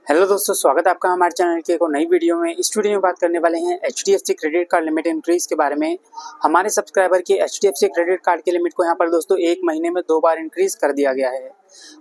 Hello दोस्तों, स्वागत है आपका हमारे चैनल के एक और नई वीडियो में। इस वीडियो में बात करने वाले हैं HDFC credit card limit increase के बारे में। हमारे सब्सक्राइबर की HDFC क्रेडिट कार्ड की लिमिट को यहाँ पर दोस्तों एक महीने में 2 बार इंक्रीज कर दिया गया है।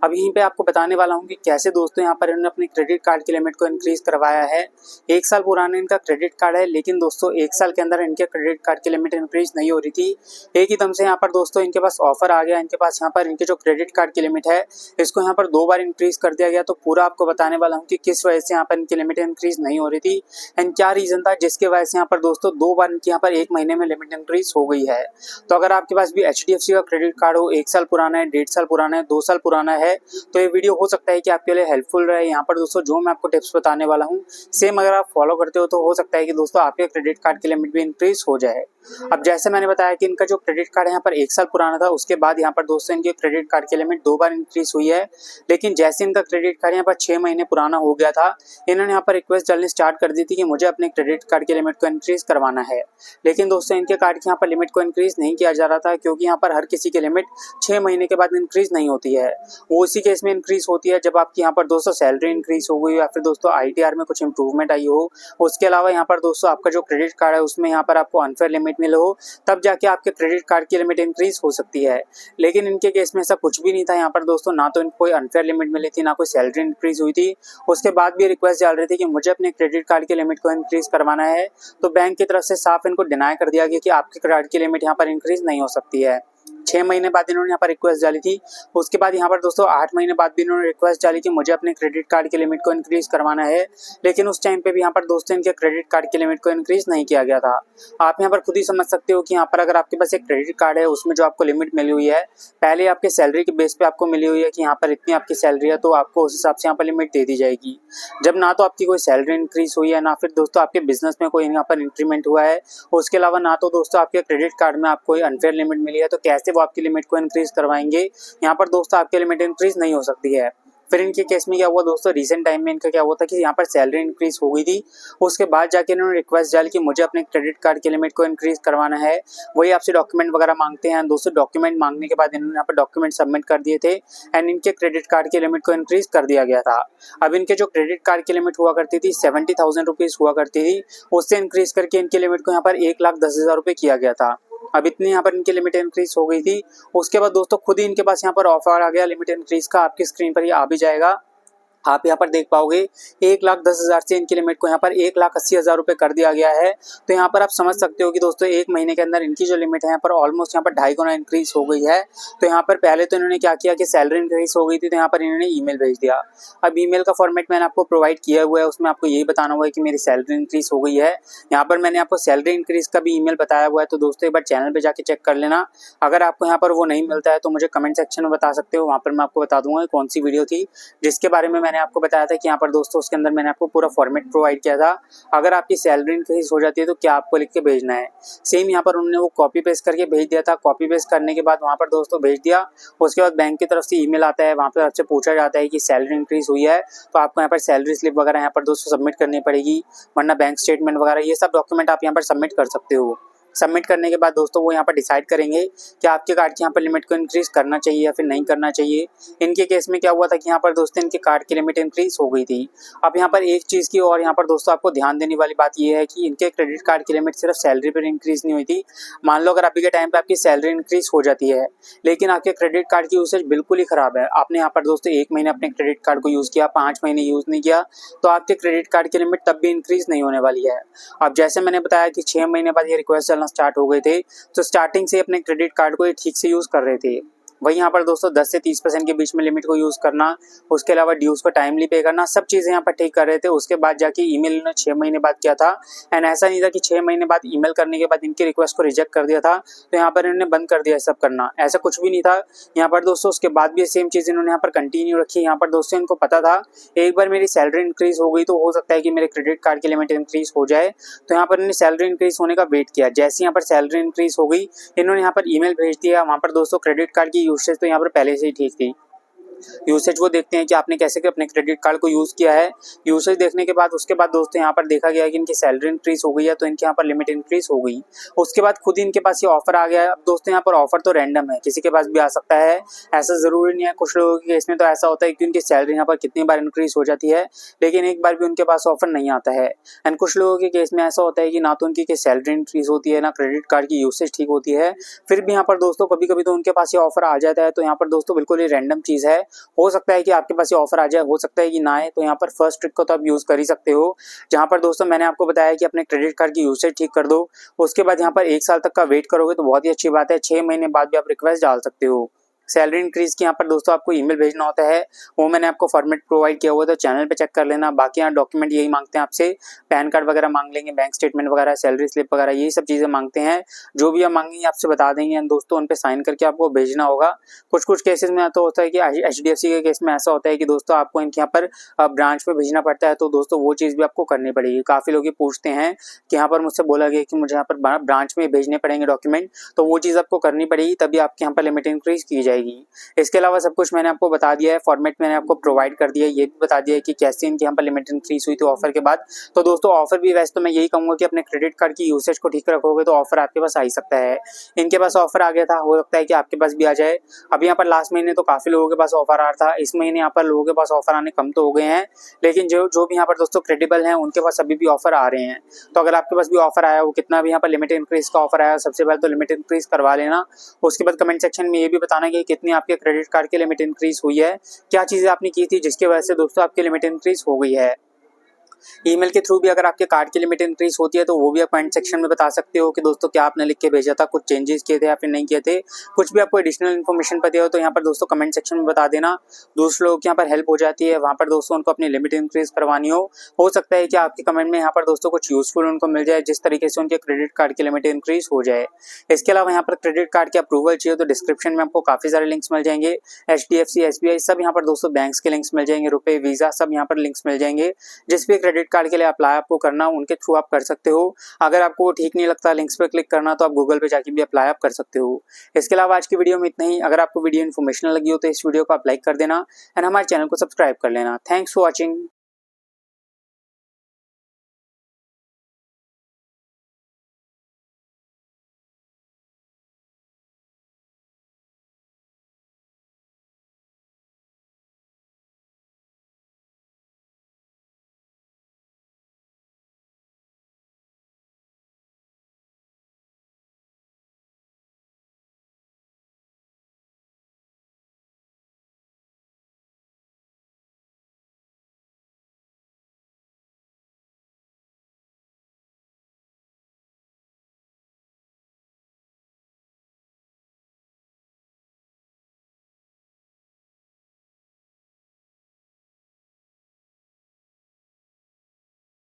अब यहीं पे आपको बताने वाला हूँ कि कैसे दोस्तों यहाँ पर इन्होंने अपनी क्रेडिट कार्ड की लिमिट को इंक्रीज करवाया है। 1 साल पुराना इनका क्रेडिट कार्ड है, लेकिन दोस्तों 1 साल के अंदर इनके क्रेडिट कार्ड की लिमिट इंक्रीज नहीं हो रही थी। एक ही दम से यहाँ पर दोस्तों इनके पास ऑफर आ गया। इनके पास यहाँ पर इनके जो क्रेडिट कार्ड की लिमिट है इसको यहाँ पर 2 बार इंक्रीज कर दिया गया। तो पूरा आपको बताने वाला हूँ कि किस वजह से यहाँ पर इनकी लिमिट इंक्रीज नहीं हो रही थी एंड क्या रीजन था जिसके वजह से यहाँ पर दोस्तों 2 बार इनकी यहाँ पर एक महीने में लिमिट इंक्रीज हो गई है। तो अगर आपके पास भी HDFC का क्रेडिट कार्ड हो, 1 साल पुराना है, 1.5 साल पुराना है, 2 साल पुराना है, तो ये वीडियो हो सकता है कि आपके लिए हेल्पफुल रहे। यहाँ पर दोस्तों जो मैं आपको टिप्स बताने वाला हूँ सेम अगर आप फॉलो करते हो तो हो सकता है कि दोस्तों आपके क्रेडिट कार्ड की लिमिट भी इंक्रीज हो जाए। अब जैसे मैंने बताया कि इनका जो क्रेडिट कार्ड है यहाँ पर 1 साल पुराना था, उसके बाद यहाँ पर दोस्तों इनके क्रेडिट कार्ड की लिमिट 2 बार इंक्रीज हुई है। लेकिन जैसे इनका क्रेडिट कार्ड यहाँ पर 6 महीने पुराना हो गया था, इन्होंने यहाँ पर रिक्वेस्ट डालनी स्टार्ट कर दी थी कि मुझे अपने क्रेडिट कार्ड की लिमिट को इंक्रीज करवाना है। लेकिन दोस्तों इनके कार्ड की यहाँ पर लिमिट को इंक्रीज नहीं किया जा रहा था, क्योंकि यहाँ पर हर किसी की लिमिट 6 महीने के बाद इंक्रीज नहीं होती है। वो उसी केस में इंक्रीज होती है जब आपकी यहाँ पर दोस्तों सैलरी इंक्रीज हो गई या फिर दोस्तों ITR में कुछ इंप्रूवमेंट आई हो। उसके अलावा यहाँ पर दोस्तों आपका जो क्रेडिट कार्ड है उसमें यहाँ पर आपको अनफेयर लिमिट मिले हो, तब जाके आपके क्रेडिट कार्ड की लिमिट इंक्रीज हो सकती है। लेकिन इनके केस में ऐसा कुछ भी नहीं था। यहाँ पर दोस्तों ना तो इनको कोई अनफेयर लिमिट मिली थी, ना कोई सैलरी इंक्रीज हुई थी। उसके बाद भी रिक्वेस्ट डाल रही थी कि मुझे अपने क्रेडिट कार्ड की लिमिट को इंक्रीज करवाना है, तो बैंक की तरफ से साफ इनको डिनाई कर दिया गया कि आपके कार्ड की लिमिट यहाँ पर इंक्रीज नहीं हो सकती है। 6 महीने बाद इन्होंने यहाँ पर रिक्वेस्ट डाली थी। उसके बाद यहाँ पर दोस्तों 8 महीने बाद भी इन्होंने रिक्वेस्ट डाली कि मुझे अपने क्रेडिट कार्ड की लिमिट को इंक्रीज करवाना है। लेकिन उस टाइम पे भी यहाँ पर दोस्तों इनके क्रेडिट कार्ड की लिमिट को इंक्रीज नहीं किया गया था। आप यहाँ पर खुद ही समझ सकते हो कि यहाँ पर अगर आपके पास एक क्रेडिट कार्ड है उसमें जो आपको लिमिट मिली हुई है पहले आपके सैलरी के बेस पे आपको मिली हुई है कि यहाँ पर इतनी आपकी सैलरी है, तो आपको उस हिसाब से यहाँ पर लिमिट दे दी जाएगी। जब ना तो आपकी कोई सैलरी इंक्रीज हुई है, ना फिर दोस्तों आपके बिजनेस में कोई यहाँ पर इंक्रीमेंट हुआ है, उसके अलावा ना तो दोस्तों आपके क्रेडिट कार्ड में आपको अनफेयर लिमिट मिली है, तो कैसे वो आपकी लिमिट को इंक्रीज करवाएंगे। यहाँ पर दोस्तों आपकी लिमिट इंक्रीज नहीं हो सकती है। फिर इनके केस में क्या हुआ दोस्तों, रिसेंट टाइम में इनका क्या हुआ था कि यहाँ पर सैलरी इंक्रीज हो गई थी। उसके बाद जाके इन्होंने रिक्वेस्ट डाली कि मुझे अपने क्रेडिट कार्ड की लिमिट को इंक्रीज करवाना है। वही आपसे डॉक्यूमेंट वगैरह मांगते हैं। दोस्तों डॉक्यूमेंट मांगने के बाद इन्होंने यहाँ पर डॉक्यूमेंट सबमिट कर दिए थे एंड इनके क्रेडिट कार्ड की लिमिट को इंक्रीज कर दिया गया था। अब इनके जो क्रेडिट कार्ड की लिमिट हुआ करती थी 70,000 रुपीज हुआ करती थी, उससे इंक्रीज करके इनकी लिमिट को यहाँ पर 1,10,000 रुपये किया गया था। अब इतनी यहाँ पर इनकी लिमिट इंक्रीज हो गई थी। उसके बाद दोस्तों खुद ही इनके पास यहाँ पर ऑफर आ गया लिमिट इंक्रीज का। आपकी स्क्रीन पर ये आ भी जाएगा, आप यहाँ पर देख पाओगे 1,10,000 से इनकी लिमिट को यहाँ पर 1,80,000 रुपये कर दिया गया है। तो यहाँ पर आप समझ सकते हो कि दोस्तों एक महीने के अंदर इनकी जो लिमिट है यहाँ पर ऑलमोस्ट यहाँ पर 2.5 गुना इंक्रीज हो गई है। तो यहाँ पर पहले तो इन्होंने क्या किया कि सैलरी इंक्रीज हो गई थी, तो यहाँ पर इन्होंने ईमेल भेज दिया। अब ईमेल का फॉर्मेट मैंने आपको प्रोवाइड किया हुआ है, उसमें आपको यही बताना हुआ है कि मेरी सैलरी इंक्रीज हो गई है। यहाँ पर मैंने आपको सैलरी इंक्रीज का भी ईमेल बताया हुआ है, तो दोस्तों एक बार चैनल पर जाके चेक कर लेना। अगर आपको यहाँ पर वो नहीं मिलता है तो मुझे कमेंट सेक्शन में बता सकते हो, वहाँ पर मैं आपको बता दूंगा कौन सी वीडियो थी जिसके बारे में मैंने आपको बताया था कि यहाँ पर दोस्तों उसके अंदर मैंने आपको पूरा फॉर्मेट प्रोवाइड किया था। अगर आपकी सैलरी इंक्रीज हो जाती है तो क्या आपको लिख के भेजना है। सेम यहाँ पर उन्होंने वो कॉपी पेस्ट करके भेज दिया था। कॉपी पेस्ट करने के बाद वहाँ पर दोस्तों भेज दिया। उसके बाद बैंक की तरफ से ईमेल आता है, वहाँ पर आपसे पूछा जाता है कि सैलरी इंक्रीज हुई है, तो आपको यहाँ पर सैलरी स्लिप वगैरह यहाँ पर दोस्तों सबमिट करनी पड़ेगी, वरना बैंक स्टेटमेंट वगैरह ये सब डॉक्यूमेंट आप यहाँ पर सबमिट कर सकते हो। सबमिट करने के बाद दोस्तों वो यहाँ पर डिसाइड करेंगे कि आपके कार्ड की यहाँ पर लिमिट को इंक्रीज करना चाहिए या फिर नहीं करना चाहिए। इनके केस में क्या हुआ था कि यहाँ पर दोस्तों इनके कार्ड की लिमिट इंक्रीज हो गई थी। अब यहाँ पर एक चीज़ की और यहाँ पर दोस्तों आपको ध्यान देने वाली बात ये है कि इनके क्रेडिट कार्ड की लिमिट सिर्फ सैलरी पर इंक्रीज नहीं हुई थी। मान लो अगर अभी के टाइम पर आपकी सैलरी इंक्रीज हो जाती है लेकिन आपके क्रेडिट कार्ड की यूसेज बिल्कुल ही खराब है, आपने यहाँ पर दोस्तों 1 महीने अपने क्रेडिट कार्ड को यूज़ किया, 5 महीने यूज़ नहीं किया, तो आपके क्रेडिट कार्ड की लिमिट तब भी इंक्रीज नहीं होने वाली है। अब जैसे मैंने बताया कि 6 महीने बाद ये रिक्वेस्ट चलना स्टार्ट हो गए थे, तो स्टार्टिंग से अपने क्रेडिट कार्ड को ये ठीक से यूज़ कर रहे थे। वही यहाँ पर दोस्तों 10 से 30% के बीच में लिमिट को यूज़ करना, उसके अलावा ड्यूज को टाइमली पे करना, सब चीज़ें यहाँ पर ठीक कर रहे थे। उसके बाद जाके ईमेल इन्होंने 6 महीने बाद किया था एंड ऐसा नहीं था कि 6 महीने बाद ईमेल करने के बाद इनकी रिक्वेस्ट को रिजेक्ट कर दिया था तो यहाँ पर इन्होंने बंद कर दिया सब करना, ऐसा कुछ भी नहीं था। यहाँ पर दोस्तों उसके बाद भी सेम चीज़ इन्होंने यहाँ पर कंटिन्यू रखी। यहाँ पर दोस्तों इनको पता था एक बार मेरी सैलरी इंक्रीज हो गई तो हो सकता है कि मेरे क्रेडिट कार्ड की लिमिट इंक्रीज हो जाए, तो यहाँ पर इन्होंने सैलरी इंक्रीज होने का वेट किया। जैसे यहाँ पर सैलरी इंक्रीज हो गई इन्होंने यहाँ पर ईमेल भेज दिया। वहाँ पर दोस्तों क्रेडिट कार्ड की यूसेज तो यहाँ पर पहले से ही ठीक थी। यूसेज वो देखते हैं कि आपने कैसे के अपने क्रेडिट कार्ड को यूज़ किया है। यूसेज देखने के बाद उसके बाद दोस्तों यहाँ पर देखा गया है कि इनकी सैलरी इंक्रीज हो गई है, तो इनके यहाँ पर लिमिट इंक्रीज हो गई। उसके बाद खुद ही इनके पास ये ऑफर आ गया है। अब दोस्तों यहाँ पर ऑफर तो रैंडम है, किसी के पास भी आ सकता है, ऐसा ज़रूरी नहीं है। कुछ लोगों के केस में तो ऐसा होता है कि उनकी सैलरी यहाँ पर कितनी बार इंक्रीज हो जाती है लेकिन एक बार भी उनके पास ऑफर नहीं आता है। एंड कुछ लोगों के केस में ऐसा होता है कि ना तो उनकी सैलरी इंक्रीज होती है, ना क्रेडिट कार्ड की यूसेज ठीक होती है, फिर भी यहाँ पर दोस्तों कभी कभी तो उनके पास ये ऑफर आ जाता है। तो यहाँ पर दोस्तों बिल्कुल ही रैंडम चीज़ है, हो सकता है कि आपके पास ये ऑफर आ जाए, हो सकता है कि ना आए। तो यहाँ पर फर्स्ट ट्रिक को तो आप यूज़ कर ही सकते हो, जहाँ पर दोस्तों मैंने आपको बताया कि अपने क्रेडिट कार्ड की यूसेज ठीक कर दो। उसके बाद यहाँ पर 1 साल तक का वेट करोगे तो बहुत ही अच्छी बात है, 6 महीने बाद भी आप रिक्वेस्ट डाल सकते हो। सैलरी इंक्रीज की यहाँ पर दोस्तों आपको ईमेल भेजना होता है, वो मैंने आपको फॉर्मेट प्रोवाइड किया हुआ है, तो चैनल पे चेक कर लेना। बाकी यहाँ डॉक्यूमेंट यही मांगते हैं आपसे, पैन कार्ड वगैरह मांग लेंगे, बैंक स्टेटमेंट वगैरह, सैलरी स्लिप वगैरह, यही सब चीज़ें मांगते हैं। जो भी आप मांगेंगे आपसे बता देंगे दोस्तों, उन पे साइन करके आपको भेजना होगा। कुछ केसेस में तो होता है कि HDFC के केस में ऐसा होता है कि दोस्तों आपको इनके यहाँ पर ब्रांच में भेजना पड़ता है, तो दोस्तों वो चीज़ भी आपको करनी पड़ेगी। काफ़ी लोग ये पूछते हैं कि यहाँ पर मुझसे बोला गया कि मुझे यहाँ पर ब्रांच में भेजने पड़ेंगे डॉक्यूमेंट, तो वो चीज़ आपको करनी पड़ेगी, तभी आपके यहाँ पर लिमिट इंक्रीज की जाएगी। इसके अलावा सब कुछ मैंने आपको बता दिया है, फॉर्मेट मैंने आपको प्रोवाइड कर दिया है, ये भी बता दिया है कि कैसे इनके यहाँ पर लिमिट इंक्रीज हुई थी ऑफर के बाद। तो दोस्तों ऑफर भी वैसे तो मैं यही कहूँगा कि अपने क्रेडिट कार्ड की यूसेज को ठीक रखोगे तो ऑफर आपके पास आ ही सकता है। इनके पास ऑफर आ गया था, हो सकता है कि आपके पास भी आ जाए। अभी यहाँ पर लास्ट महीने तो काफ़ी लोगों के पास ऑफर आ रहा था, इस महीने यहाँ पर लोगों के पास ऑफर आने कम तो हो गए हैं, लेकिन जो भी यहाँ पर दोस्तों क्रेडिबल हैं उनके पास अभी भी ऑफर आ रहे हैं। तो अगर आपके पास भी ऑफर आया, वो कितना भी यहाँ पर लिमिट इंक्रीज का ऑफर आया, सबसे पहले तो लिमिट इंक्रीज करवा लेना। उसके बाद कमेंट सेक्शन में ये भी बताना कि कितनी आपके क्रेडिट कार्ड की लिमिट इंक्रीज हुई है, क्या चीज़ें आपने की थी जिसकी वजह से दोस्तों आपकी लिमिट इंक्रीज हो गई है। ईमेल के थ्रू भी अगर आपके कार्ड की लिमिट इंक्रीज होती है तो वो भी आप कमेंट सेक्शन में बता सकते हो कि दोस्तों क्या आपने लिख के भेजा था, कुछ चेंजेस किए थे या फिर नहीं किए थे। कुछ भी आपको एडिशनल इन्फॉर्मेशन पता हो तो यहाँ पर दोस्तों कमेंट सेक्शन में बता देना, दूसरे लोगों की यहाँ पर हेल्प हो जाती है। वहाँ पर दोस्तों उनको अपनी लिमिट इंक्रीज करवानी हो सकता है कि आपके कमेंट में यहाँ पर दोस्तों कुछ यूजफुल उनको मिल जाए, जिस तरीके से उनके क्रेडिट कार्ड की लिमिट इंक्रीज हो जाए। इसके अलावा यहाँ पर क्रेडिट कार्ड के अप्रूवल चाहिए तो डिस्क्रिप्शन में आपको काफ़ी सारे लिंक्स मिल जाएंगे, HDFC SBI सब यहाँ पर दोस्तों बैंक्स के लिंक्स मिल जाएंगे, रुपए वीज़ा सब यहाँ पर लिंक्स मिल जाएंगे। जिस भी क्रेडिट कार्ड के लिए अप्लाई आपको करना उनके थ्रू आप कर सकते हो। अगर आपको ठीक नहीं लगता लिंक्स पे क्लिक करना तो आप गूगल पे जाके भी अप्लाई आप कर सकते हो। इसके अलावा आज की वीडियो में इतना ही। अगर आपको वीडियो इन्फॉर्मेशनल लगी हो तो इस वीडियो को आप लाइक कर देना एंड हमारे चैनल को सब्सक्राइब कर लेना। Thanks for watching.